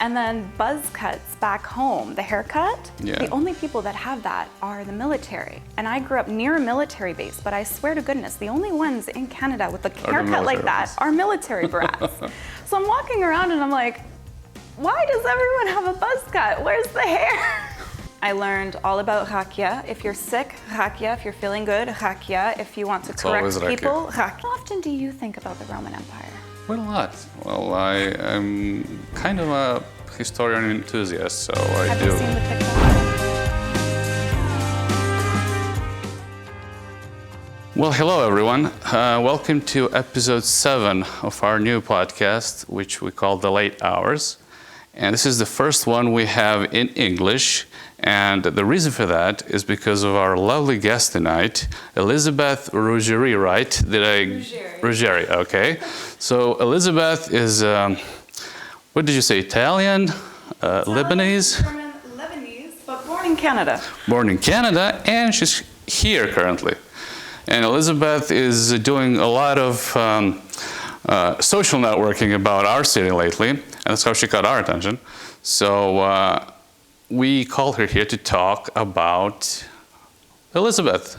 And then buzz cuts back home, the haircut, the only people that have that are the military. And I grew up near a military base, but I swear to goodness, the only ones in Canada with a haircut like that are military brats. So I'm walking around and I'm like, why does everyone have a buzz cut? Where's the hair? I learned all about rakia. If you're sick, rakia. If you're feeling good, rakia. If you want to correct people, rakia. How often do you think about the Roman Empire? Quite a lot. Well, I am kind of a historian enthusiast, so I do. Have you seen the TikTok? Well, hello everyone. Welcome to episode 7 of our new podcast, which we call The Late Hours. And this is the first one we have in English. And the reason for that is because of our lovely guest tonight, Elixabeth Ruggeri, right? Ruggeri, okay. So Elixabeth is, what did you say, Italian, Lebanese? Lebanese, but born in Canada. Born in Canada, and she's here currently. And Elixabeth is doing a lot of social networking about our city lately, and that's how she got our attention. So we called her here to talk about Elixabeth.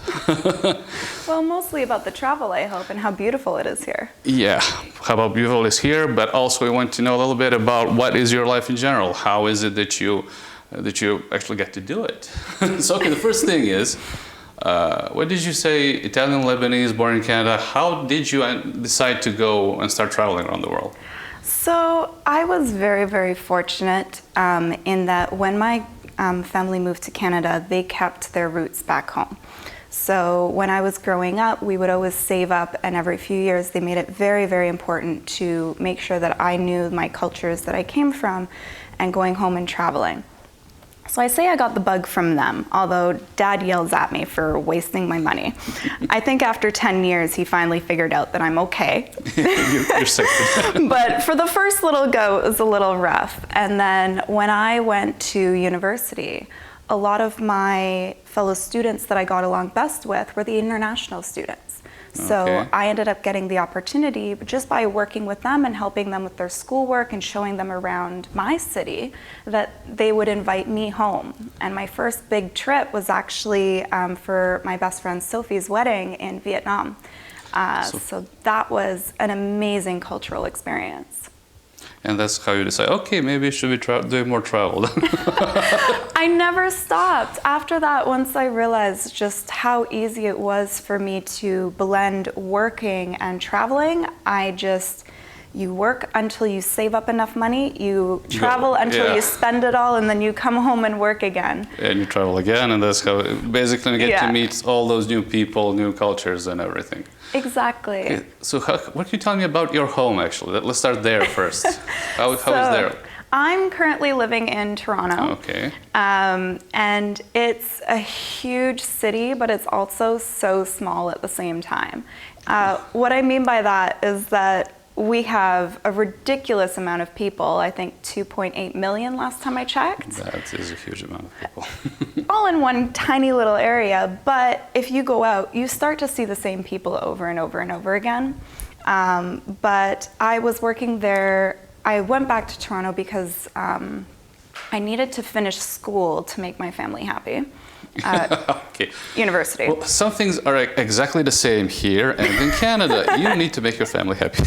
Well, mostly about the travel, I hope, and how beautiful it is here. Yeah, how about beautiful is here, but also we want to know a little bit about what is your life in general. How is it that you actually get to do it? So, okay, the first thing is, what did you say, Italian, Lebanese, born in Canada? How did you decide to go and start traveling around the world? So I was very, very fortunate in that when my family moved to Canada, they kept their roots back home. So when I was growing up, we would always save up, and every few years they made it very, very important to make sure that I knew my cultures that I came from and going home and traveling. So I say I got the bug from them, although Dad yells at me for wasting my money. I think after 10 years, he finally figured out that I'm okay. You're sick. But for the first little go, it was a little rough. And then when I went to university, a lot of my fellow students that I got along best with were the international students. So I ended up getting the opportunity just by working with them and helping them with their schoolwork and showing them around my city that they would invite me home. And my first big trip was actually for my best friend Sophie's wedding in Vietnam. So that was an amazing cultural experience. And that's how you decide, okay, maybe you should be doing more travel. I never stopped. After that, once I realized just how easy it was for me to blend working and traveling, you work until you save up enough money, you travel until you spend it all, and then you come home and work again. And you travel again, and that's how basically you get to meet all those new people, new cultures and everything. Exactly. Okay, so what can you tell me about your home, actually? Let's start there first. How is there? I'm currently living in Toronto. Okay. And it's a huge city, but it's also so small at the same time. What I mean by that is that we have a ridiculous amount of people, I think 2.8 million last time I checked. That is a huge amount of people. All in one tiny little area, but if you go out, you start to see the same people over and over and over again. But I was working there, I went back to Toronto because I needed to finish school to make my family happy. Okay. University. Well, some things are exactly the same here and in Canada. You need to make your family happy.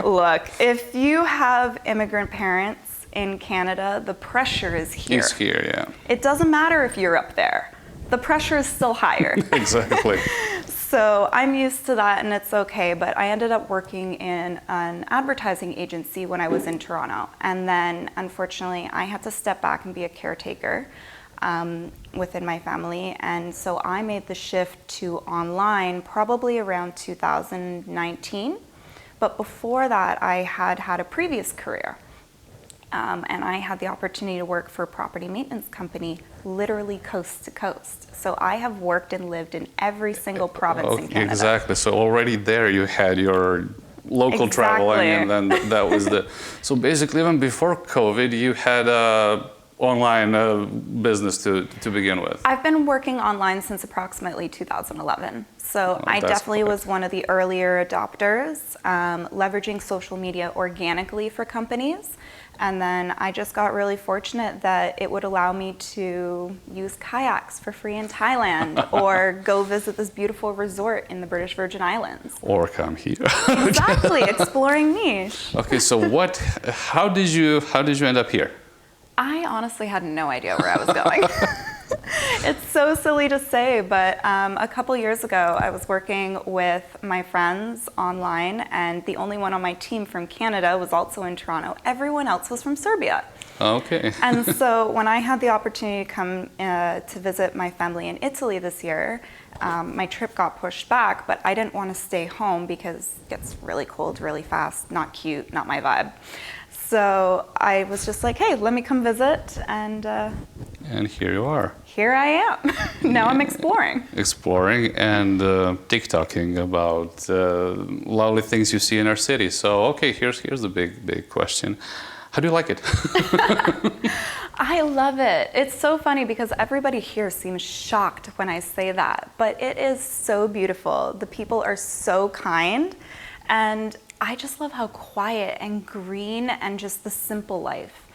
Look, if you have immigrant parents in Canada, the pressure is here. It's here, yeah. It doesn't matter if you're up there. The pressure is still higher. Exactly. So I'm used to that and it's okay, but I ended up working in an advertising agency when I was in Toronto. And then, unfortunately, I had to step back and be a caretaker within my family, and so I made the shift to online probably around 2019. But before that, I had a previous career, and I had the opportunity to work for a property maintenance company literally coast to coast. So I have worked and lived in every single province in Canada. Exactly, so already there you had your local traveling, and then that was so basically even before COVID you had online business to begin with? I've been working online since approximately 2011. So I definitely was one of the earlier adopters, leveraging social media organically for companies. And then I just got really fortunate that it would allow me to use kayaks for free in Thailand or go visit this beautiful resort in the British Virgin Islands. Or come here. Exactly, exploring niche. Okay, so how did you end up here? I honestly had no idea where I was going. It's so silly to say, but a couple years ago, I was working with my friends online, and the only one on my team from Canada was also in Toronto. Everyone else was from Serbia. Okay. And so when I had the opportunity to come to visit my family in Italy this year, my trip got pushed back, but I didn't want to stay home because it gets really cold really fast, not cute, not my vibe. So I was just like, hey, let me come visit, and here you are. here I am. Now I'm exploring. Exploring and TikToking about lovely things you see in our city. So, okay, here's the big question. How do you like it? I love it. It's so funny because everybody here seems shocked when I say that, but it is so beautiful. The people are so kind, and I just love how quiet and green and just the simple life.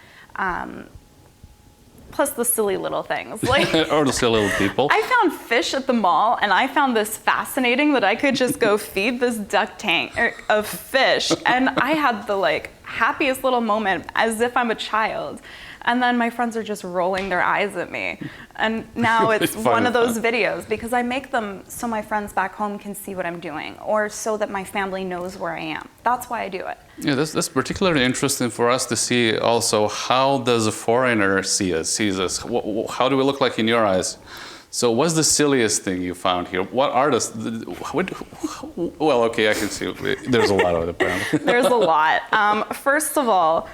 Plus the silly little things. Like, or the silly little people. I found fish at the mall, and I found this fascinating that I could just go feed this duck tank of fish, and I had the happiest little moment as if I'm a child. And then my friends are just rolling their eyes at me. And now it's one of those videos because I make them so my friends back home can see what I'm doing, or so that my family knows where I am. That's why I do it. Yeah, that's particularly interesting for us to see also how does a foreigner sees us? How do we look like in your eyes? So what's the silliest thing you found here? What artist? Well, okay, I can see. There's a lot of it apparently. There's a lot. First of all,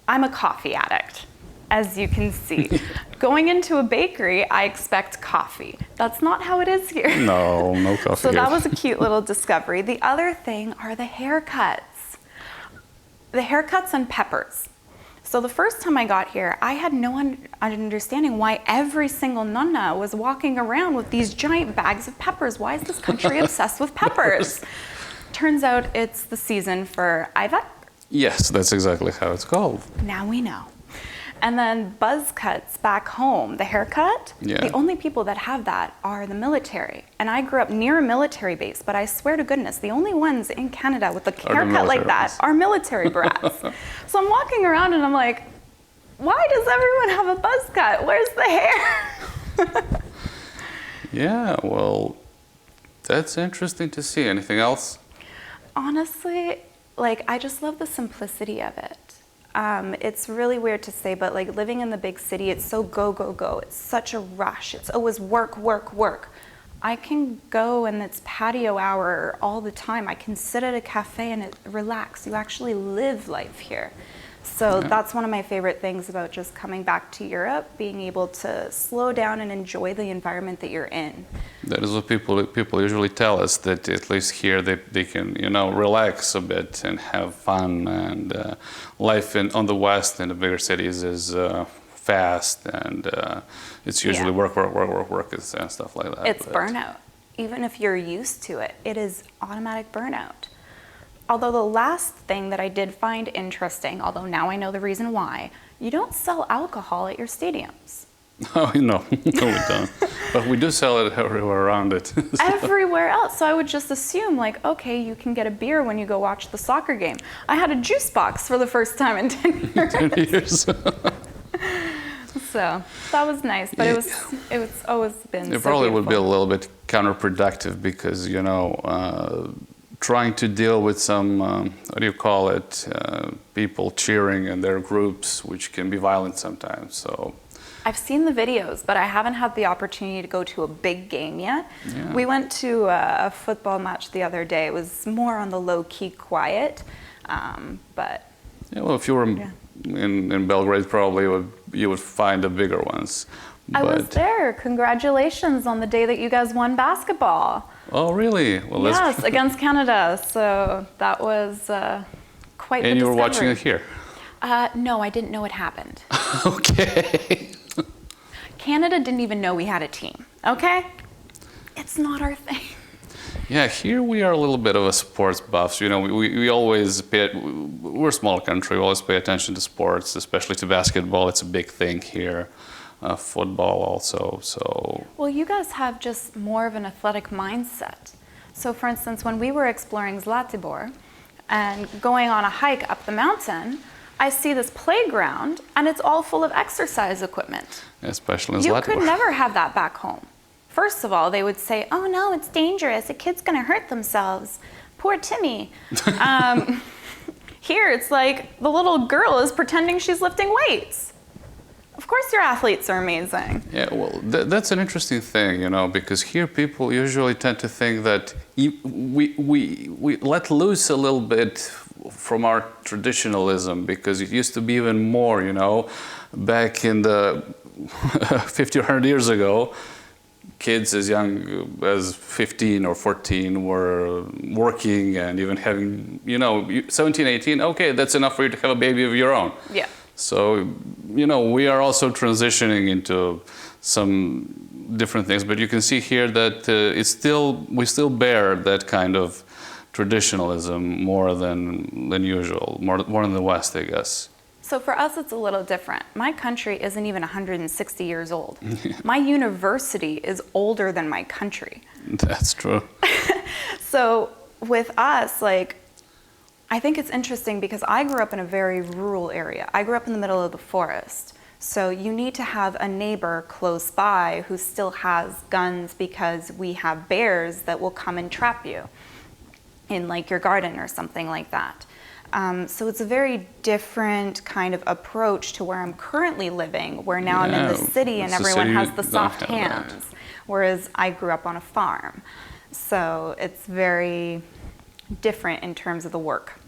I'm a coffee addict, as you can see. Going into a bakery, I expect coffee. That's not how it is here. No coffee. So here. that was a cute little discovery. The other thing are the haircuts. The haircuts and peppers. So the first time I got here, I had no understanding why every single nonna was walking around with these giant bags of peppers. Why is this country obsessed with peppers? Turns out it's the season for Ayvalık. Yes, that's exactly how it's called. Now we know. And then buzz cuts back home, the haircut, the only people that have that are the military. And I grew up near a military base, but I swear to goodness, the only ones in Canada with a haircut like that are military brats. So I'm walking around and I'm like, why does everyone have a buzz cut? Where's the hair? Yeah, well, that's interesting to see. Anything else? Honestly, I just love the simplicity of it. It's really weird to say, but living in the big city, it's so go, go, go. It's such a rush. It's always work, work, work. I can go and it's patio hour all the time. I can sit at a cafe and relax. You actually live life here. So that's one of my favorite things about just coming back to Europe, being able to slow down and enjoy the environment that you're in. That is what people usually tell us, that at least here they can, relax a bit and have fun. And life on the West in the bigger cities is fast, and it's usually work and stuff like that. It's burnout. Even if you're used to it, it is automatic burnout. Although the last thing that I did find interesting, although now I know the reason why, you don't sell alcohol at your stadiums. Oh, no, we don't. But we do sell it everywhere around it. Everywhere else. So I would just assume, okay, you can get a beer when you go watch the soccer game. I had a juice box for the first time in 10 years. 10 years. So that was nice, but it was always been. It probably would be a little bit counterproductive because trying to deal with some people cheering in their groups, which can be violent sometimes. So I've seen the videos, but I haven't had the opportunity to go to a big game yet. Yeah. We went to a football match the other day. It was more on the low-key quiet, but... Yeah, well, if you were in Belgrade, probably you would find the bigger ones. I was there. Congratulations on the day that you guys won basketball. Oh, really? Well, yes, against Canada. So that was quite the And you were discovery. watching it here? No, I didn't know it happened. Okay. Canada didn't even know we had a team, okay? It's not our thing. Yeah, here we are a little bit of a sports buffs. You know, we always we're a small country. We always pay attention to sports, especially to basketball. It's a big thing here. Football also. So. Well, you guys have just more of an athletic mindset. So, for instance, when we were exploring Zlatibor and going on a hike up the mountain, I see this playground, and it's all full of exercise equipment. Especially in You Zlatibor. could never have that back home. First of all, they would say, "Oh no, it's dangerous. A kid's going to hurt themselves. Poor Timmy." Here, it's like the little girl is pretending she's lifting weights. Of course, your athletes are amazing. Yeah, well, that's an interesting thing, you know, because here people usually tend to think that we let loose a little bit from our traditionalism, because it used to be even more, you know, back in the 50 or 100 years ago. Kids as young as 15 or 14 were working and even having, you know, 17, 18, okay, that's enough for you to have a baby of your own. Yeah. So, you know, we are also transitioning into some different things, but you can see here that we still bear that kind of traditionalism more than usual, more than the West, I guess. So for us, it's a little different. My country isn't even 160 years old. My university is older than my country. That's true. So with us, like, I think it's interesting because I grew up in a very rural area. I grew up in the middle of the forest. So you need to have a neighbor close by who still has guns, because we have bears that will come and trap you in like your garden or something like that. So it's a very different kind of approach to where I'm currently living, where now I'm in the city and everyone has the soft hands, whereas I grew up on a farm. So it's very different in terms of the work.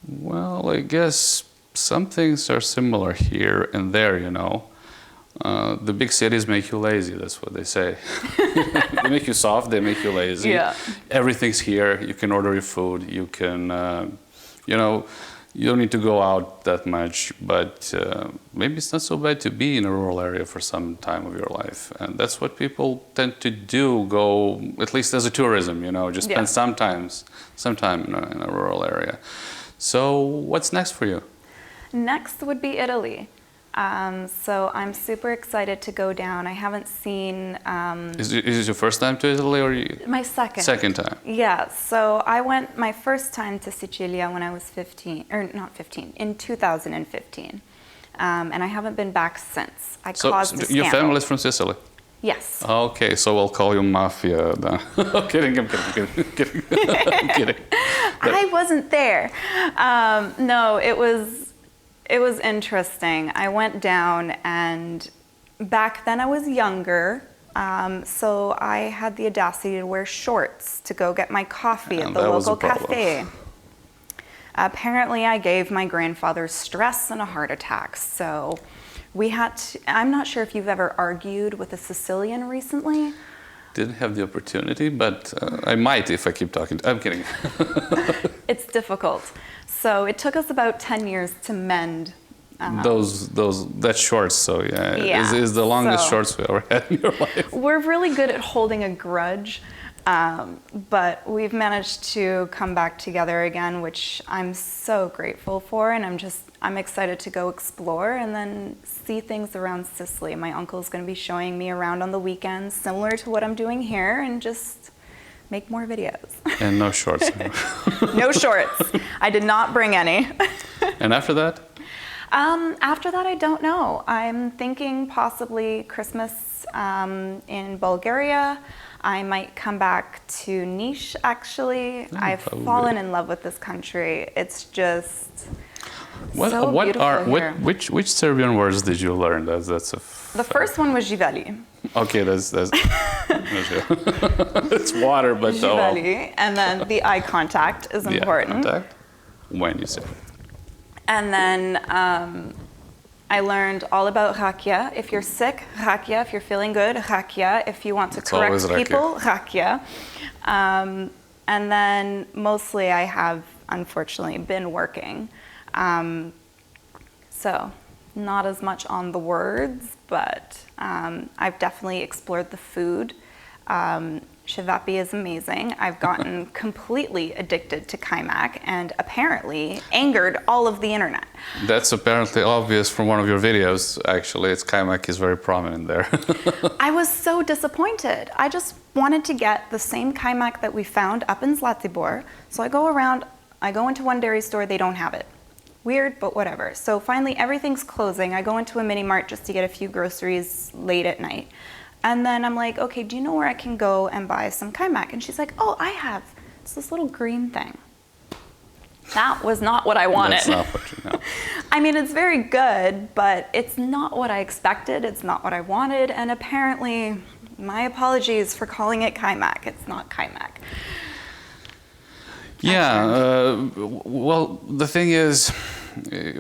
Well, I guess some things are similar here and there, you know. The big cities make you lazy, that's what they say. They make you soft, they make you lazy. Yeah. Everything's here, you can order your food, you can, you know, you don't need to go out that much, but maybe it's not so bad to be in a rural area for some time of your life. And that's what people tend to do, go, at least as a tourism, you know, just spend some time in a rural area. So what's next for you? Next would be Italy. So I'm super excited to go down. I haven't seen... Is it your first time to Italy, or my second. Second time? Yeah, so I went my first time to Sicilia when I was 15, or not 15, in 2015. And I haven't been back since. I caused a scandal. Your family is from Sicily? Yes. Okay, so I'll call you Mafia then. I'm kidding. I'm kidding. I wasn't there. No, it was interesting. I went down, and back then I was younger, so I had the audacity to wear shorts to go get my coffee at the local cafe. Apparently, I gave my grandfather stress and a heart attack, so we had to, I'm not sure if you've ever argued with a Sicilian recently. Didn't have the opportunity, but I might if I keep talking. I'm kidding. It's difficult. So it took us about 10 years to mend. That shorts, so yeah. Is the longest shorts we ever had in your life. We're really good at holding a grudge, but we've managed to come back together again, which I'm so grateful for, and I'm excited to go explore and then see things around Sicily. My uncle's going to be showing me around on the weekends, similar to what I'm doing here, and just make more videos. And no shorts. No shorts. I did not bring any. And after that? After that, I don't know. I'm thinking possibly Christmas in Bulgaria. I might come back to Niš, actually. I've fallen in love with this country. It's just so beautiful here. Which Serbian words did you learn? The first one was živeli. Okay, that's it's water, but živeli, and then the eye contact is important. Eye contact when you say. And then I learned all about rakia. If you're sick, rakia. If you're feeling good, rakia. If you want to correct people, rakia. And then mostly I have, unfortunately, been working. So not as much on the words, but I've definitely explored the food. Shivapi is amazing. I've gotten completely addicted to kaimak and apparently angered all of the internet. That's apparently obvious from one of your videos, actually. It's kaimak is very prominent there. I was so disappointed. I just wanted to get the same kaimak that we found up in Zlatibor. So I go into one dairy store, they don't have it. Weird, but whatever. So finally everything's closing. I go into a mini mart just to get a few groceries late at night. And then I'm like, okay, do you know where I can go and buy some kaimak? And she's like, oh, I have. It's this little green thing. That was not what I wanted. That's not what you know. I mean, it's very good, but it's not what I expected. It's not what I wanted. And apparently, my apologies for calling it kaimak. It's not kaimak. Yeah, well, the thing is,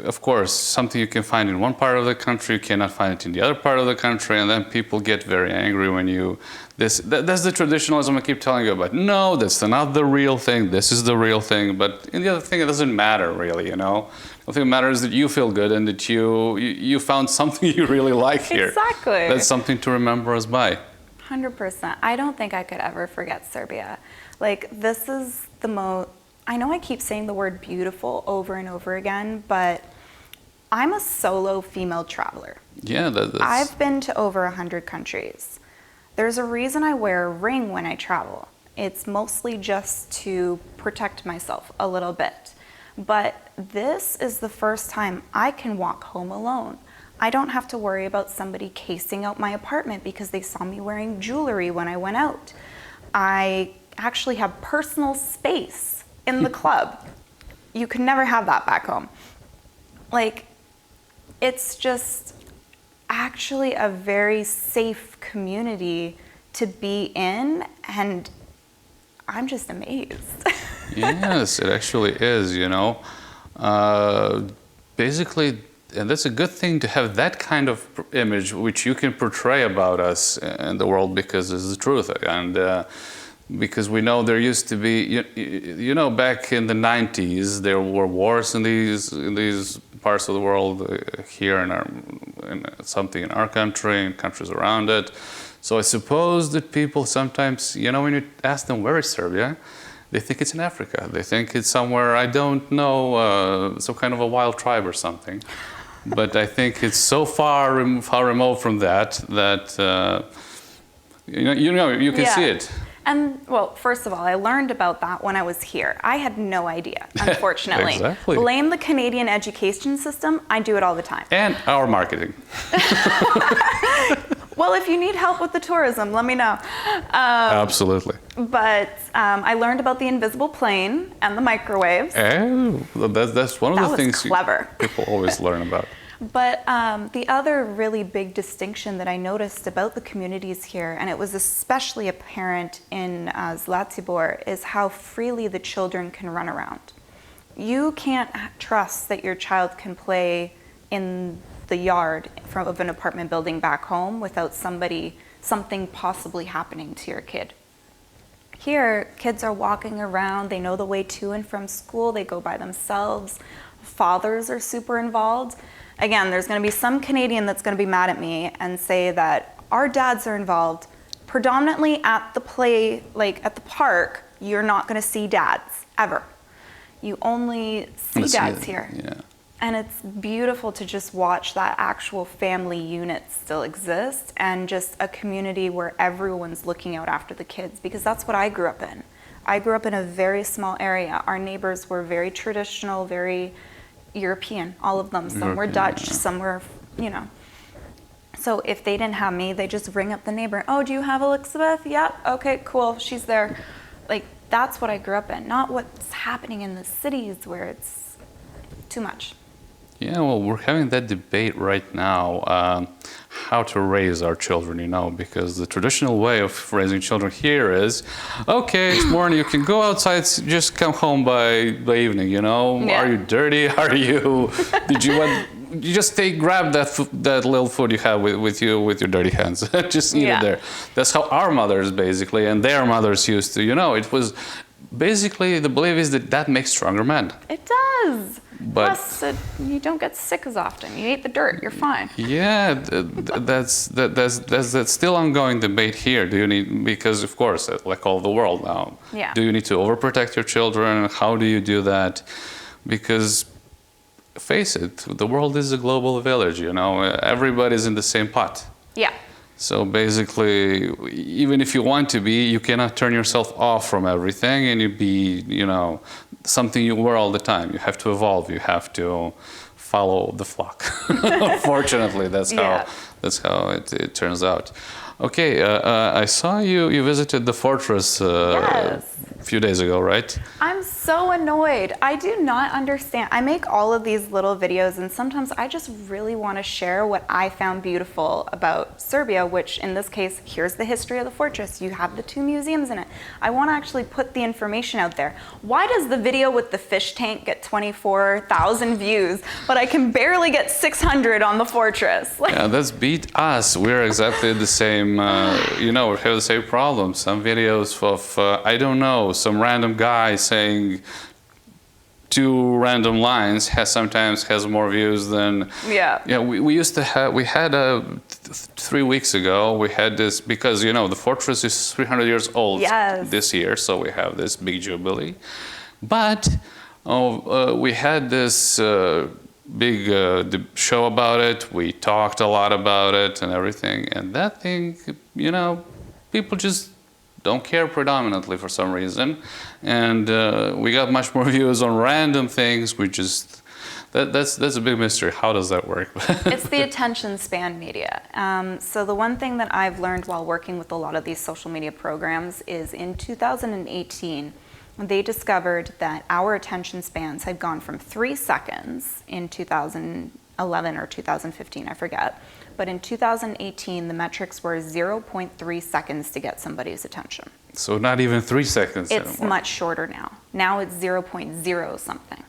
of course, something you can find in one part of the country, you cannot find it in the other part of the country, and then people get very angry when you... That's the traditionalism I keep telling you about. No, that's not the real thing, this is the real thing, but in the other thing, it doesn't matter really, you know? The thing that matters is that you feel good and that you found something you really like here. Exactly. That's something to remember us by. 100%. I don't think I could ever forget Serbia. Like, this is the most... I know I keep saying the word beautiful over and over again, but I'm a solo female traveler. Yeah, that's... I've been to over 100 countries. There's a reason I wear a ring when I travel. It's mostly just to protect myself a little bit. But this is the first time I can walk home alone. I don't have to worry about somebody casing out my apartment because they saw me wearing jewelry when I went out. I actually have personal space in the club. You could never have that back home. Like, it's just actually a very safe community to be in, and I'm just amazed. Yes, it actually is, you know. Basically, and that's a good thing to have that kind of image which you can portray about us in the world, because it's the truth. And because we know there used to be, you know, back in the 90s, there were wars in these parts of the world, here in something in our country and countries around it. So I suppose that people sometimes, you know, when you ask them where is Serbia, they think it's in Africa. They think it's somewhere, I don't know, some kind of a wild tribe or something. But I think it's so far remote from that you can see it. And, well, first of all, I learned about that when I was here. I had no idea, unfortunately. Exactly. Blame the Canadian education system. I do it all the time. And our marketing. Well, if you need help with the tourism, let me know. Absolutely. But I learned about the invisible plane and the microwaves. Oh, that's one of the things clever. People always learn about. But the other really big distinction that I noticed about the communities here, and it was especially apparent in Zlatibor, is how freely the children can run around. You can't trust that your child can play in the yard of an apartment building back home without something possibly happening to your kid. Here, kids are walking around, they know the way to and from school, they go by themselves, fathers are super involved. Again, there's going to be some Canadian that's going to be mad at me and say that our dads are involved. Predominantly at the play, like at the park, you're not going to see dads, ever. You only see dads here. Yeah. And it's beautiful to just watch that actual family unit still exist, and just a community where everyone's looking out after the kids, because that's what I grew up in. I grew up in a very small area. Our neighbors were very traditional, very European, all of them. Some were Dutch, some were, you know. So if they didn't have me, they just ring up the neighbor. Oh, do you have Elixabeth? Yeah, okay, cool, she's there. Like, that's what I grew up in, not what's happening in the cities where it's too much. Yeah, well, we're having that debate right now, how to raise our children, you know, because the traditional way of raising children here is, okay, it's morning, you can go outside, just come home by evening, you know. Yeah. Are you dirty? Are you, you just grab that little food you have with your dirty hands, just eat it there. That's how our mothers basically, and their mothers used to, you know, it was basically the belief is that makes stronger men. It does. But Plus, you don't get sick as often. You ate the dirt, you're fine. yeah, that's still ongoing debate here. Do you need, because of course, like all the world now, Yeah. do you need to overprotect your children? How do you do that? Because face it, the world is a global village, you know, everybody's in the same pot. Yeah. So basically, even if you want to be, you cannot turn yourself off from everything and you be, you know, something you were all the time. You have to evolve. You have to follow the flock. Unfortunately, that's how it turns out. Okay, I saw you visited the fortress Yes. a few days ago, right? I'm so annoyed. I do not understand. I make all of these little videos, and sometimes I just really want to share what I found beautiful about Serbia, which in this case, here's the history of the fortress. You have the 2 museums in it. I want to actually put the information out there. Why does the video with the fish tank get 24,000 views, but I can barely get 600 on the fortress? Yeah, that's beat us. We're exactly the same, you know, we have the same problem. Some videos of, I don't know, some random guy saying 2 random lines sometimes has more views than... Yeah, we used to have, we had 3 weeks ago, we had this, because, you know, the fortress is 300 years old this year, so we have this big jubilee. But we had this big show about it, we talked a lot about it and everything, and that thing, you know, people just don't care predominantly for some reason, and we got much more views on random things. We just that's a big mystery. How does that work? It's the attention span media. So the one thing that I've learned while working with a lot of these social media programs is in 2018, they discovered that our attention spans had gone from 3 seconds in 2011 or 2015, I forget. But in 2018, the metrics were 0.3 seconds to get somebody's attention. So not even 3 seconds It's anymore. much shorter now. Now it's 0.0 something.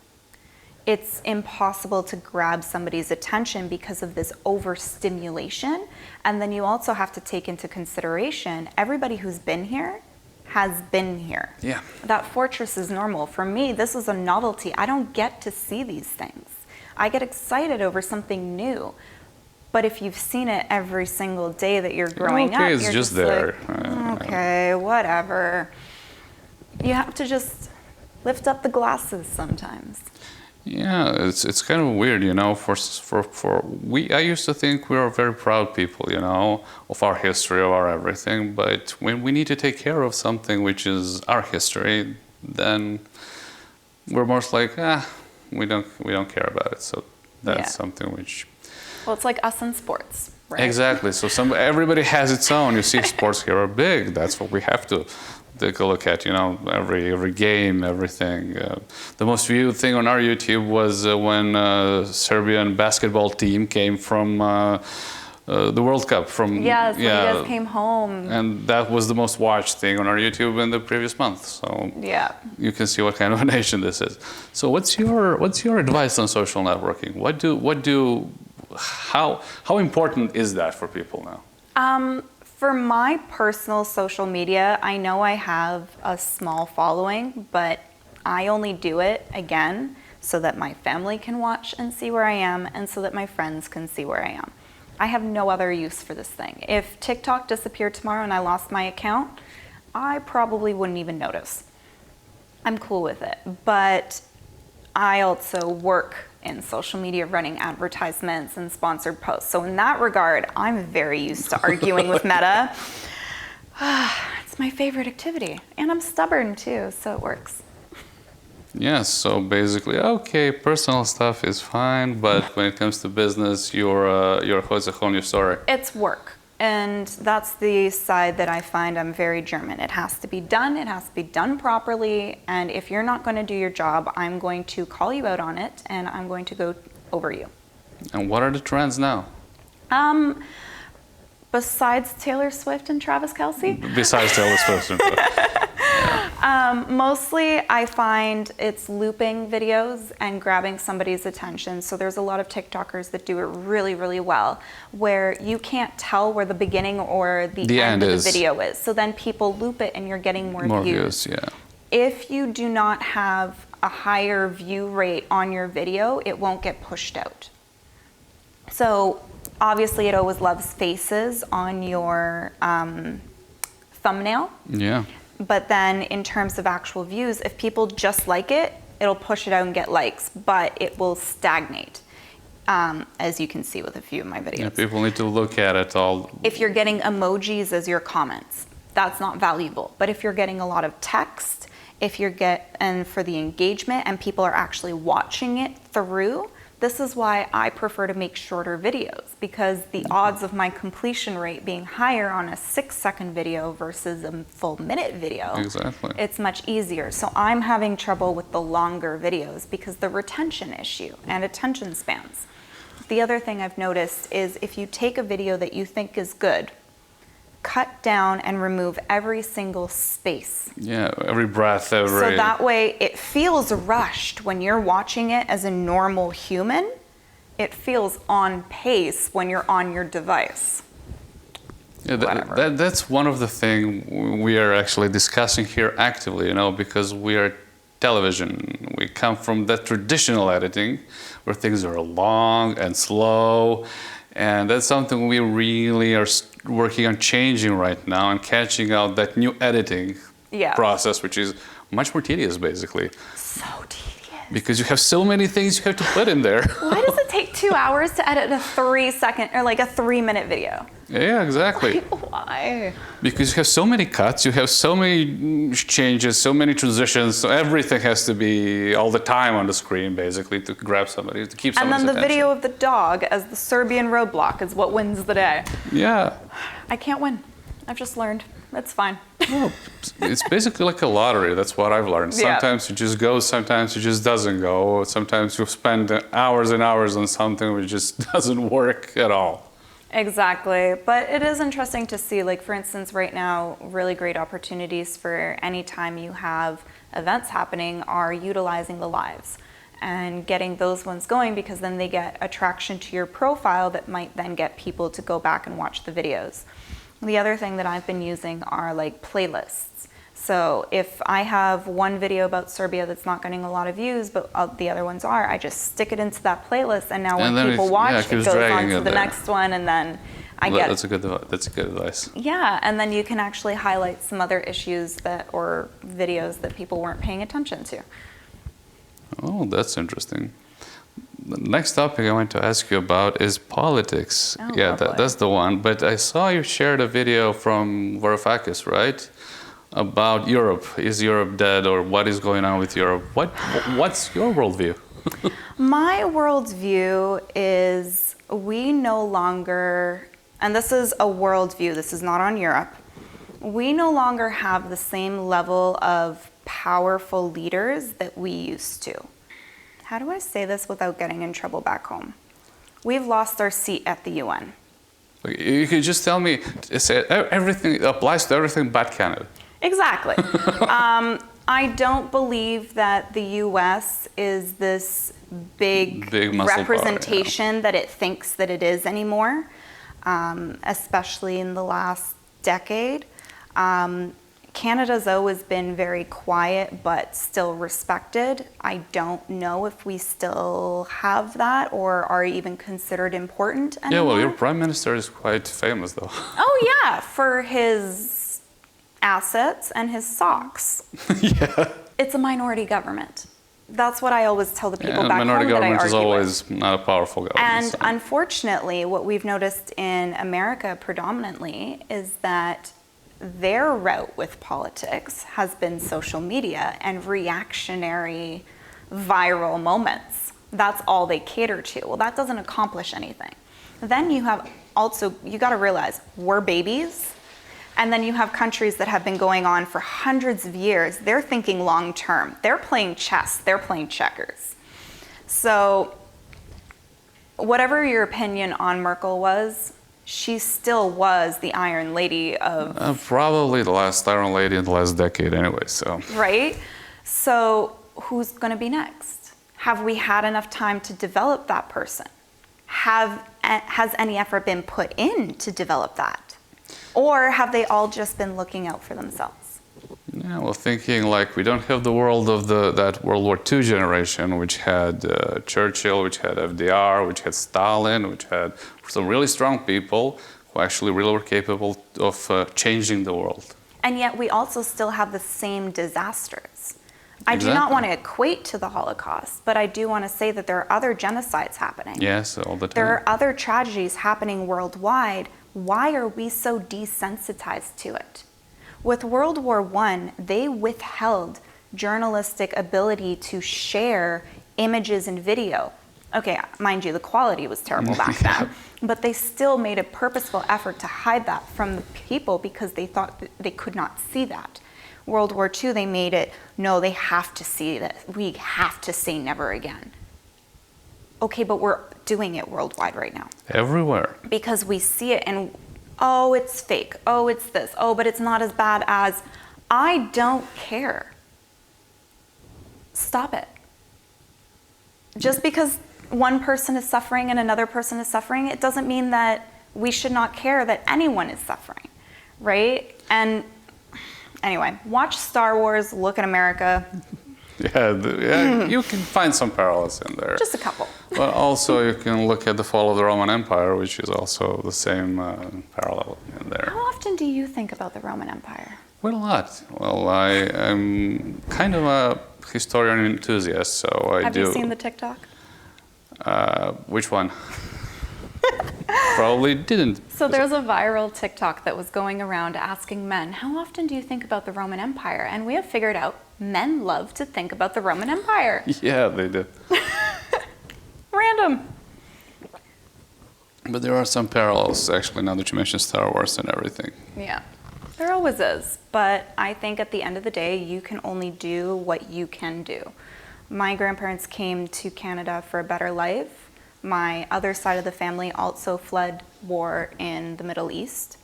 It's impossible to grab somebody's attention because of this overstimulation. And then you also have to take into consideration everybody who's been here has been here. Yeah. That fortress is normal. For me, this is a novelty. I don't get to see these things. I get excited over something new. But if you've seen it every single day that you're growing up, it's you're just there. like, okay, whatever. You have to just lift up the glasses sometimes. Yeah, it's kind of weird, you know. I used to think we were very proud people, you know, of our history, of our everything. But when we need to take care of something which is our history, then we're most like, we don't care about it. So that's something which. Well, it's like us in sports, right? Exactly. So everybody has its own. You see, sports here are big. That's what we have to take a look at. You know, every game, everything. The most viewed thing on our YouTube was when Serbian basketball team came from the World Cup. Yes, when you guys came home. And that was the most watched thing on our YouTube in the previous month. So you can see what kind of a nation this is. So what's your advice on social networking? How important is that for people now? For my personal social media, I know I have a small following, but I only do it, again, so that my family can watch and see where I am, and so that my friends can see where I am. I have no other use for this thing. If TikTok disappeared tomorrow and I lost my account, I probably wouldn't even notice. I'm cool with it, but I also work in social media running advertisements and sponsored posts. So in that regard, I'm very used to arguing with Meta. It's my favorite activity. And I'm stubborn too, so it works. Yes, so basically, okay, personal stuff is fine, but when it comes to business, you're a whole new story. It's work. And that's the side that I find I'm very German. It has to be done properly, and if you're not going to do your job, I'm going to call you out on it, and I'm going to go over you. And what are the trends now? Besides Taylor Swift and Travis Kelce? Besides Taylor Swift and Mostly I find it's looping videos and grabbing somebody's attention. So there's a lot of TikTokers that do it really, really well, where you can't tell where the beginning or the end of the video is. So then people loop it and you're getting more views. Yeah. If you do not have a higher view rate on your video, it won't get pushed out. So obviously it always loves faces on your thumbnail. Yeah. But then in terms of actual views, if people just like it, it'll push it out and get likes, but it will stagnate, as you can see with a few of my videos. Yeah, people need to look at it all. If you're getting emojis as your comments, that's not valuable. But if you're getting a lot of text, and for the engagement and people are actually watching it through, this is why I prefer to make shorter videos, because the odds of my completion rate being higher on a 6-second video versus a full minute video, Exactly. it's much easier. So I'm having trouble with the longer videos because the retention issue and attention spans. The other thing I've noticed is if you take a video that you think is good, cut down and remove every single space. Yeah, every breath, So that way it feels rushed when you're watching it as a normal human. It feels on pace when you're on your device. Yeah, Whatever. that's one of the things we are actually discussing here actively, you know, because we are television. We come from that traditional editing where things are long and slow. And that's something we really are working on changing right now and catching out that new editing process, which is much more tedious, basically. So tedious. Because you have so many things you have to put in there. Why does it take 2 hours to edit a 3-second or like a 3-minute video? Yeah, exactly. Why? Because you have so many cuts, you have so many changes, so many transitions, so everything has to be all the time on the screen, basically, to grab somebody, to keep someone's And then the attention. video of the dog as the Serbian roadblock is what wins the day. Yeah. I can't win. I've just learned. It's fine. Well, it's basically like a lottery. That's what I've learned. Yeah. Sometimes it just goes, sometimes it just doesn't go. Sometimes you spend hours and hours on something which just doesn't work at all. Exactly. But it is interesting to see, like, for instance, right now, really great opportunities for any time you have events happening are utilizing the lives and getting those ones going, because then they get attraction to your profile that might then get people to go back and watch the videos. The other thing that I've been using are like playlists. So if I have one video about Serbia that's not getting a lot of views, but the other ones are, I just stick it into that playlist, and now when people watch, it goes on to the next one, and then I get. That's a good advice. Yeah, and then you can actually highlight some other issues or videos that people weren't paying attention to. Oh, that's interesting. The next topic I want to ask you about is politics. Oh, yeah, lovely. that's the one. But I saw you shared a video from Varoufakis, right? About Europe. Is Europe dead, or what is going on with Europe? What's your worldview? My worldview is we no longer, and this is a worldview, this is not on Europe, we no longer have the same level of powerful leaders that we used to. How do I say this without getting in trouble back home? We've lost our seat at the UN. You can just tell me, everything applies to everything but Canada. Exactly. I don't believe that the US is this big muscle representation that it thinks that it is anymore, especially in the last decade. Canada's always been very quiet but still respected. I don't know if we still have that or are even considered important anymore. Yeah, well, your prime minister is quite famous, though. Oh yeah, for his assets and his socks. Yeah. It's a minority government. That's what I always tell the people Yeah, back home minority that I government is argue with. always not a powerful government. And so. unfortunately, what we've noticed in America predominantly is that their route with politics has been social media and reactionary viral moments. That's all they cater to. Well, that doesn't accomplish anything. Then you have also, you got to realize, we're babies. And then you have countries that have been going on for hundreds of years. They're thinking long term. They're playing chess. They're playing checkers. So whatever your opinion on Merkel was, she still was the Iron Lady of... Probably the last Iron Lady in the last decade anyway, so... Right? So who's going to be next? Have we had enough time to develop that person? Has any effort been put in to develop that? Or have they all just been looking out for themselves? Yeah, well, thinking like we don't have the world of that World War II generation, which had Churchill, which had FDR, which had Stalin, which had some really strong people who actually really were capable of changing the world. And yet we also still have the same disasters. I do not want to equate to the Holocaust, but I do want to say that there are other genocides happening. Yes, all the time. There are other tragedies happening worldwide. Why are we so desensitized to it? With World War I, they withheld journalistic ability to share images and video. Okay, mind you, the quality was terrible back then, but they still made a purposeful effort to hide that from the people because they thought that they could not see that. World War II, they made it, no, they have to see this. We have to say never again. Okay, but we're doing it worldwide right now. Everywhere. Because we see it and, oh, it's fake. Oh, it's this. Oh, but it's not as bad as, I don't care. Stop it. Just because one person is suffering and another person is suffering, it doesn't mean that we should not care that anyone is suffering, right? And anyway, watch Star Wars, look at America. Yeah, you can find some parallels in there. Just a couple. But also you can look at the fall of the Roman Empire, which is also the same parallel in there. How often do you think about the Roman Empire? Well, a lot. Well, I'm kind of a historian enthusiast, so I Have do. you seen the TikTok? Which one? Probably didn't. So there's a viral TikTok that was going around asking men, how often do you think about the Roman Empire? And we have figured out men love to think about the Roman Empire. Yeah, they do. Random. But there are some parallels, actually, now that you mentioned Star Wars and everything. Yeah, there always is. But I think at the end of the day, you can only do what you can do. My grandparents came to Canada for a better life. My other side of the family also fled war in the Middle East.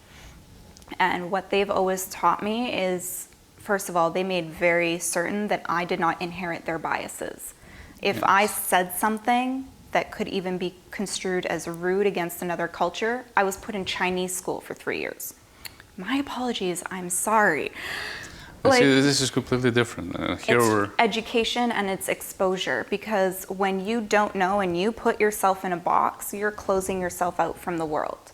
And what they've always taught me is, first of all, they made very certain that I did not inherit their biases. If I said something that could even be construed as rude against another culture, I was put in Chinese school for 3 years. My apologies, I'm sorry. See, this is completely different. Here it's education and it's exposure, because when you don't know and you put yourself in a box, you're closing yourself out from the world.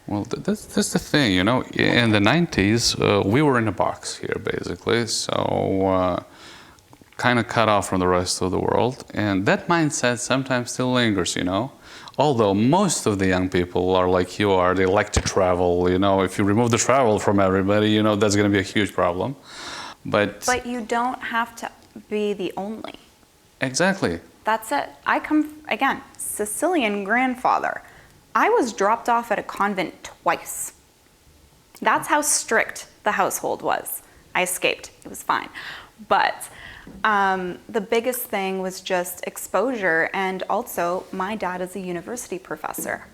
Well, that's the thing, you know. In the 90s, we were in a box here, basically, so kind of cut off from the rest of the world. And that mindset sometimes still lingers, you know. Although most of the young people are like you are, they like to travel, you know. If you remove the travel from everybody, you know, that's going to be a huge problem. But you don't have to be the only. Exactly. That's it. I come, again, Sicilian grandfather. I was dropped off at a convent twice. That's how strict the household was. I escaped. It was fine. But the biggest thing was just exposure, and also my dad is a university professor.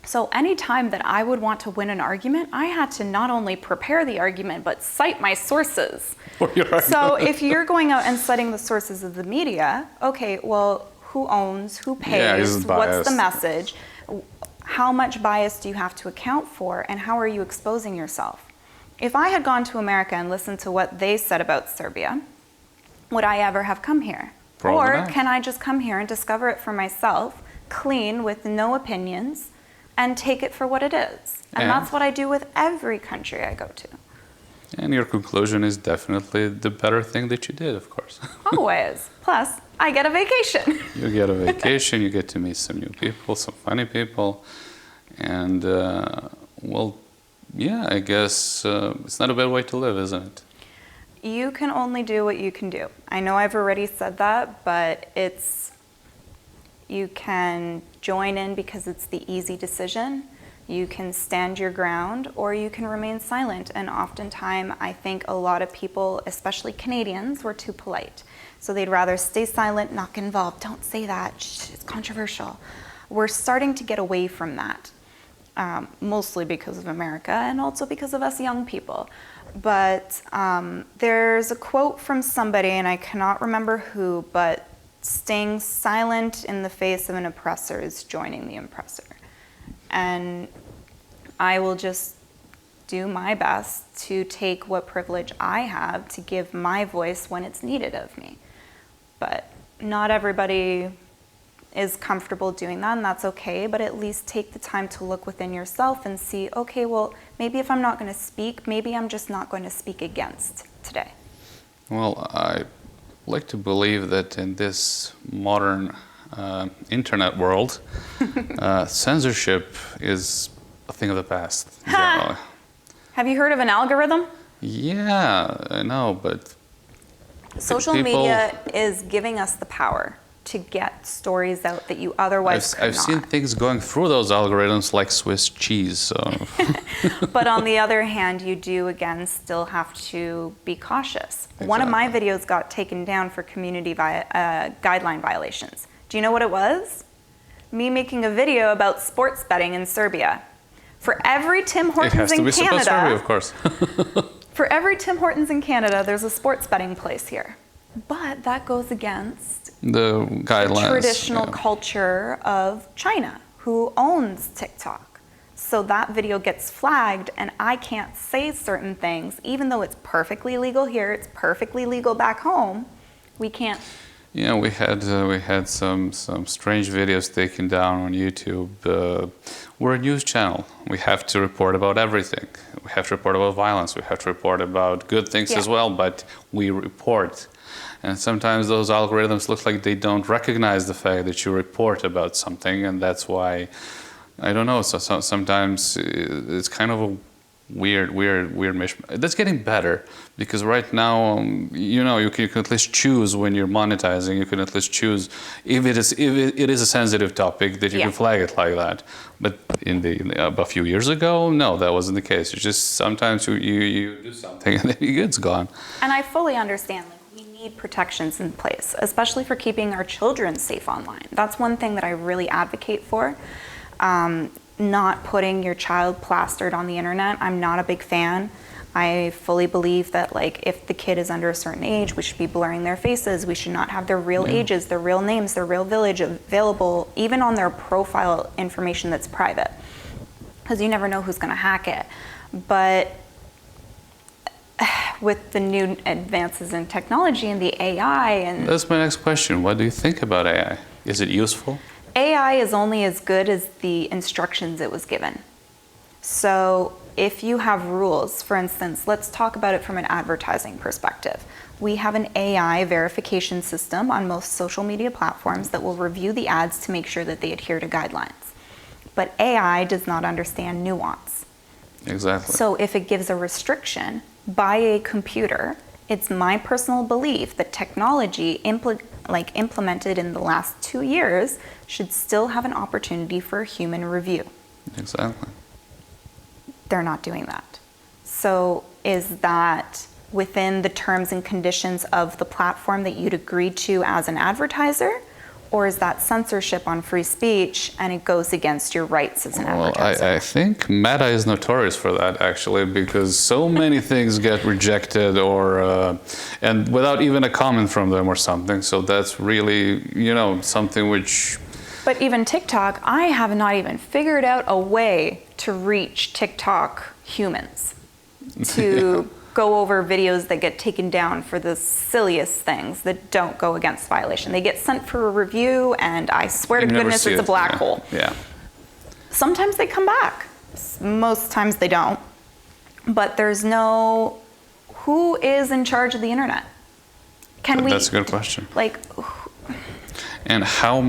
So anytime that I would want to win an argument, I had to not only prepare the argument, but cite my sources. So if you're going out and citing the sources of the media, okay, well, who owns, who pays, what's the message, how much bias do you have to account for, and how are you exposing yourself? If I had gone to America and listened to what they said about Serbia, would I ever have come here? Probably or not. Can I just come here and discover it for myself, clean, with no opinions, and take it for what it is? And that's what I do with every country I go to. And your conclusion is definitely the better thing that you did, of course. Always. Plus, I get a vacation. You get a vacation, you get to meet some new people, some funny people. And, well, yeah, I guess it's not a bad way to live, isn't it? You can only do what you can do. I know I've already said that, but you can join in because it's the easy decision. You can stand your ground, or you can remain silent. And oftentimes, I think a lot of people, especially Canadians, were too polite. So they'd rather stay silent, not get involved. Don't say that, it's controversial. We're starting to get away from that, mostly because of America and also because of us young people. But there's a quote from somebody, and I cannot remember who, but staying silent in the face of an oppressor is joining the oppressor. And I will just do my best to take what privilege I have to give my voice when it's needed of me. But not everybody is comfortable doing that, and that's okay, but at least take the time to look within yourself and see, okay, well, maybe if I'm not going to speak, maybe I'm just not going to speak against today. Well, I like to believe that in this modern internet world, censorship is a thing of the past, generally. Have you heard of an algorithm? Yeah, I know, but Social media is giving us the power to get stories out that you otherwise could I've not. seen things going through those algorithms like Swiss cheese. So. But on the other hand, you do, again, still have to be cautious. Exactly. One of my videos got taken down for community guideline violations. Do you know what it was? Me making a video about sports betting in Serbia. For every Tim Hortons in Canada, Serbia, of course. for every Tim Hortons in Canada, there's a sports betting place here. But that goes against the guidelines, the traditional culture of China, who owns TikTok. So that video gets flagged, and I can't say certain things, even though it's perfectly legal here, it's perfectly legal back home. We can't. Yeah, we had some strange videos taken down on YouTube. We're a news channel. We have to report about everything. We have to report about violence. We have to report about good things as well, but we report. And sometimes those algorithms look like they don't recognize the fact that you report about something, and that's why, I don't know, so sometimes it's kind of a weird mishmash. That's getting better, because right now, you can at least choose when you're monetizing. You can at least choose if it is a sensitive topic that you can flag it like that. But a few years ago, no, that wasn't the case. It's just sometimes you do something and then it's gone. And I fully understand. We need protections in place, especially for keeping our children safe online. That's one thing that I really advocate for. Not putting your child plastered on the internet. I'm not a big fan. I fully believe that if the kid is under a certain age, we should be blurring their faces. We should not have their real ages, their real names, their real village available, even on their profile information that's private, because you never know who's going to hack it. But with the new advances in technology and the AI and... That's my next question. What do you think about AI? Is it useful? AI is only as good as the instructions it was given. So if you have rules, for instance, let's talk about it from an advertising perspective. We have an AI verification system on most social media platforms that will review the ads to make sure that they adhere to guidelines. But AI does not understand nuance. Exactly. So if it gives a restriction by a computer, it's my personal belief that technology implemented in the last 2 years should still have an opportunity for human review. Exactly. They're not doing that. So is that within the terms and conditions of the platform that you'd agree to as an advertiser? Or is that censorship on free speech and it goes against your rights as an advertiser? I think Meta is notorious for that, actually, because so many things get rejected and without even a comment from them or something. So that's really, something which... But even TikTok, I have not even figured out a way to reach TikTok humans to go over videos that get taken down for the silliest things that don't go against violation. They get sent for a review, and I swear to goodness it's a black hole. Yeah. Sometimes they come back. Most times they don't. But there's no... Who is in charge of the internet? That's a good question. And how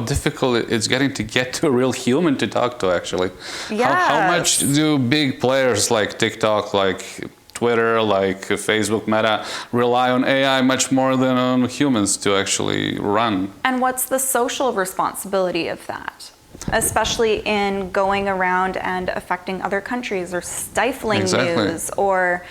difficult it's getting to get to a real human to talk to, actually. Yes. How much do big players like TikTok, like Twitter, like Facebook, Meta, rely on AI much more than on humans to actually run? And what's the social responsibility of that? Especially in going around and affecting other countries or stifling news or...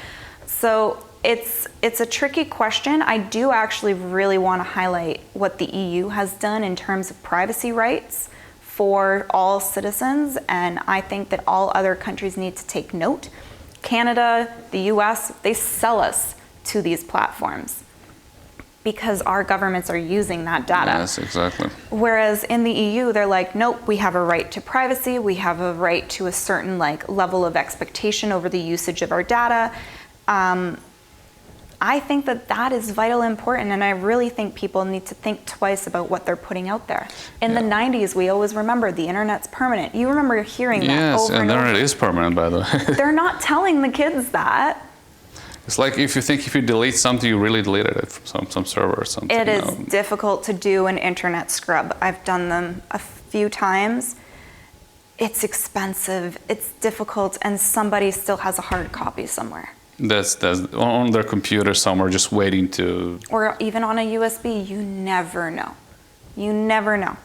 So it's a tricky question. I do actually really want to highlight what the EU has done in terms of privacy rights for all citizens, and I think that all other countries need to take note. Canada, the US, they sell us to these platforms. because our governments are using that data. Yes, exactly. Whereas in the EU, they're like, nope, we have a right to privacy. We have a right to a certain level of expectation over the usage of our data. I think that is vital important, and I really think people need to think twice about what they're putting out there. In the 90s, we always remember the internet's permanent. You remember hearing that over and over. Yes, and the internet is permanent, by the way. They're not telling the kids that. It's like if you delete something, you really deleted it from some server or something. It is difficult to do an internet scrub. I've done them a few times. It's expensive, it's difficult, and somebody still has a hard copy somewhere. That's on their computer somewhere, just waiting to... Or even on a USB, you never know. You never know.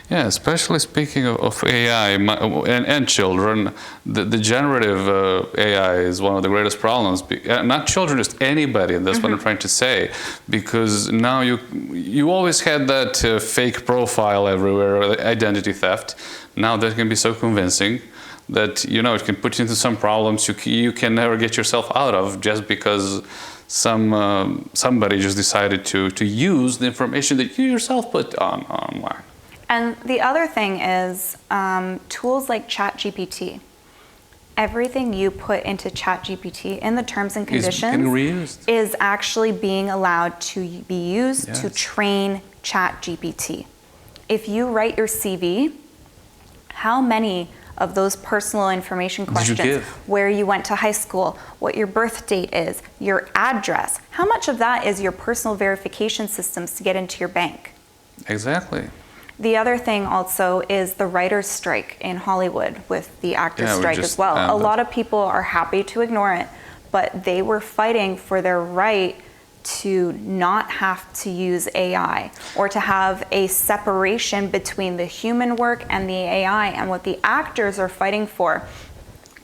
Yeah, especially speaking of AI and children, the generative AI is one of the greatest problems. Not children, just anybody, and that's what I'm trying to say. Because now you always had that fake profile everywhere, identity theft. Now that can be so convincing that, it can put you into some problems you can never get yourself out of just because somebody just decided to use the information that you yourself put online. And the other thing is tools like ChatGPT. Everything you put into ChatGPT in the terms and conditions is actually being allowed to be used to train ChatGPT. If you write your CV, how many of those personal information questions, where you went to high school, what your birth date is, your address, how much of that is your personal verification systems to get into your bank? Exactly. The other thing also is the writer's strike in Hollywood with the actors' strike as well. A lot of people are happy to ignore it, but they were fighting for their right to not have to use AI or to have a separation between the human work and the AI. And what the actors are fighting for,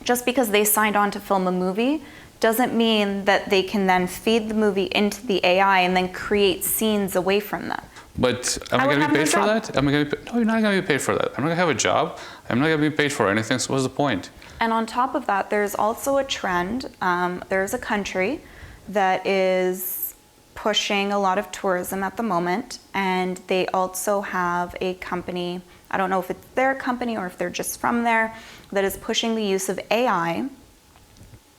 just because they signed on to film a movie, doesn't mean that they can then feed the movie into the AI and then create scenes away from them. But am I going to be paid for that? No, you're not going to be paid for that. I'm not going to have a job. I'm not going to be paid for anything. So what's the point? And on top of that, there's also a trend. There's a country that is pushing a lot of tourism at the moment, and they also have a company, I don't know if it's their company or if they're just from there, that is pushing the use of AI.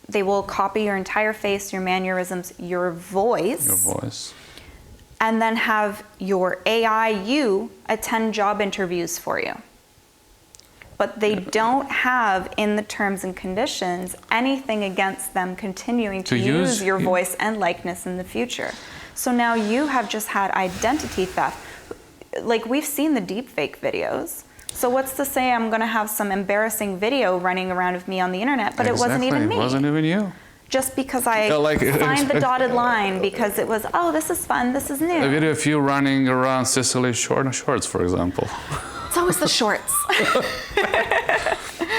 They will copy your entire face, your mannerisms, your voice. And then have your AI attend job interviews for you. But they don't have in the terms and conditions anything against them continuing to use your voice and likeness in the future. So now you have just had identity theft. Like, we've seen the deepfake videos. So what's to say I'm going to have some embarrassing video running around of me on the internet, but it wasn't even me. It wasn't even you. Just because I signed the dotted line because it was, oh, this is fun, this is new. A video of you running around Sicily shorts, for example. It's always the shorts.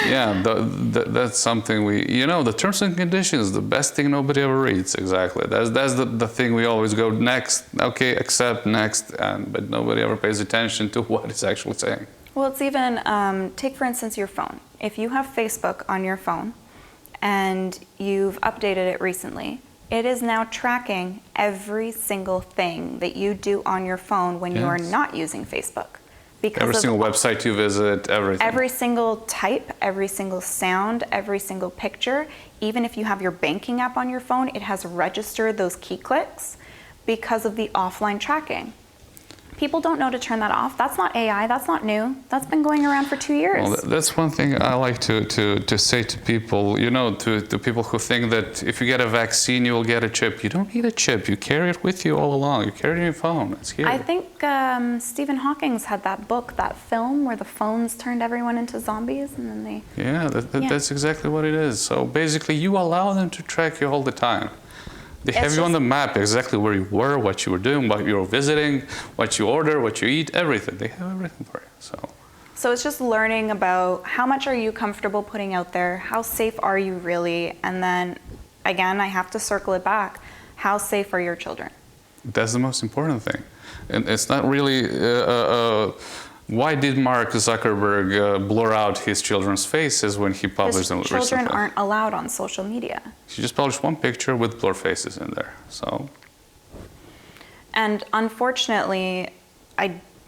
Yeah, that's something the terms and conditions, the best thing nobody ever reads, exactly. That's the thing we always go next, okay, accept, next, but nobody ever pays attention to what it's actually saying. Well, it's even, take for instance your phone. If you have Facebook on your phone and you've updated it recently, it is now tracking every single thing that you do on your phone when you are not using Facebook. Because every single website you visit, everything. Every single type, every single sound, every single picture. Even if you have your banking app on your phone, it has registered those key clicks because of the offline tracking. People don't know to turn that off. That's not AI, that's not new. That's been going around for 2 years. Well, that's one thing I like to say to people, to people who think that if you get a vaccine, you will get a chip. You don't need a chip. You carry it with you all along. You carry it in your phone. It's here. I think Stephen Hawking's had that book, that film, where the phones turned everyone into zombies, and then they... Yeah, that's exactly what it is. So basically, you allow them to track you all the time. They have you on the map, exactly where you were, what you were doing, what you were visiting, what you order, what you eat, everything. They have everything for you. So it's just learning about how much are you comfortable putting out there, how safe are you really, and then, again, I have to circle it back, how safe are your children? That's the most important thing. And it's not really... why did Mark Zuckerberg blur out his children's faces when he published them recently? Children aren't allowed on social media. He just published one picture with blur faces in there. And unfortunately,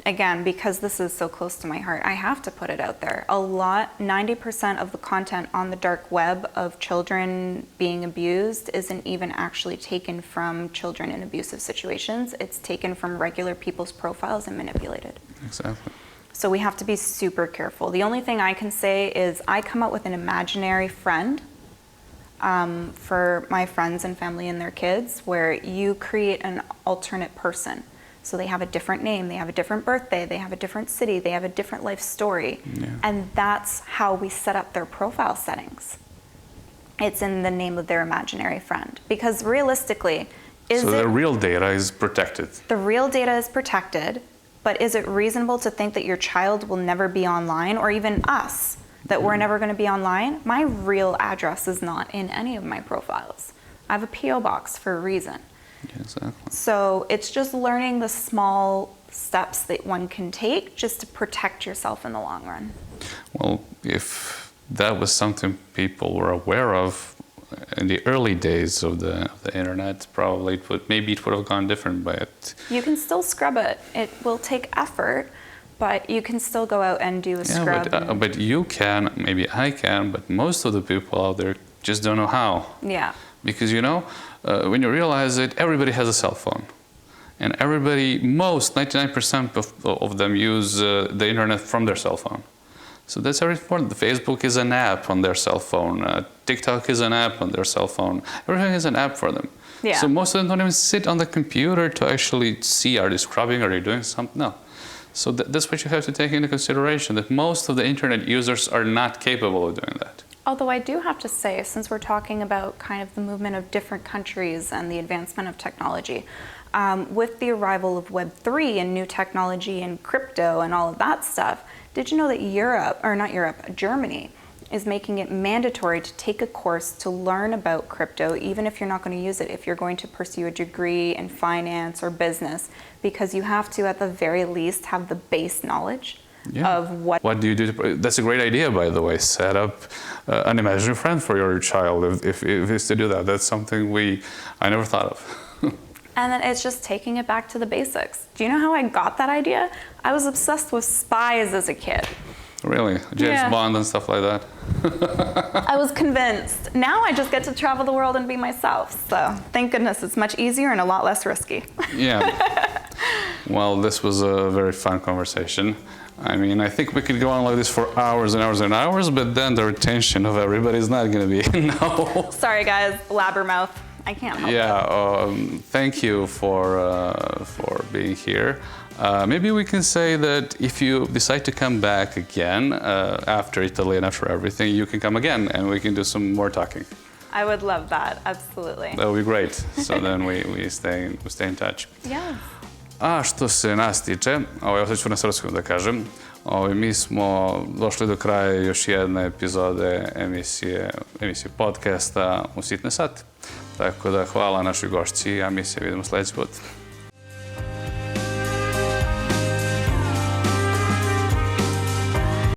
again, because this is so close to my heart, I have to put it out there. 90% of the content on the dark web of children being abused isn't even actually taken from children in abusive situations. It's taken from regular people's profiles and manipulated. Exactly. So we have to be super careful. The only thing I can say is I come up with an imaginary friend for my friends and family and their kids, where you create an alternate person. So they have a different name, they have a different birthday, they have a different city, they have a different life story. Yeah. And that's how we set up their profile settings. It's in the name of their imaginary friend. Because realistically, the real data is protected. The real data is protected, but is it reasonable to think that your child will never be online, or even us, that we're never going to be online? My real address is not in any of my profiles. I have a P.O. box for a reason. Exactly. So it's just learning the small steps that one can take just to protect yourself in the long run. Well, if that was something people were aware of in the early days of the internet, probably it would have gone different. But you can still scrub it. It will take effort, but you can still go out and do a scrub. But you can, maybe I can, but most of the people out there just don't know how. Yeah. Because when you realize it, everybody has a cell phone. And 99% of them use the internet from their cell phone. So that's very important. Facebook is an app on their cell phone. TikTok is an app on their cell phone. Everything is an app for them. Yeah. So most of them don't even sit on the computer to actually see, are they scrubbing, are they doing something? No. So that's what you have to take into consideration, that most of the internet users are not capable of doing that. Although I do have to say, since we're talking about kind of the movement of different countries and the advancement of technology, with the arrival of Web3 and new technology and crypto and all of that stuff, did you know that Germany is making it mandatory to take a course to learn about crypto, even if you're not going to use it, if you're going to pursue a degree in finance or business, because you have to, at the very least, have the base knowledge of what... What do you do? That's a great idea, by the way. Set up an imaginary friend for your child if it's to do that. That's something I never thought of. And then it's just taking it back to the basics. Do you know how I got that idea? I was obsessed with spies as a kid. Really? James Bond and stuff like that? I was convinced. Now I just get to travel the world and be myself. So thank goodness it's much easier and a lot less risky. Yeah. Well, this was a very fun conversation. I mean, I think we could go on like this for hours and hours and hours, but then the retention of everybody is not going to be, no. Sorry guys, blabbermouth. I can't help it. Thank you for being here. Maybe we can say that if you decide to come back again after Italy and after everything, you can come again and we can do some more talking. I would love that, absolutely. That would be great. So then we stay in touch. Yeah. A što se nas tiče, sad ću na srpskom da kažem, mi smo došli do kraja još jedne epizode emisije podcasta u Sitne Sate. Tako da hvala našoj gošći, a mi se vidimo sljedeći put.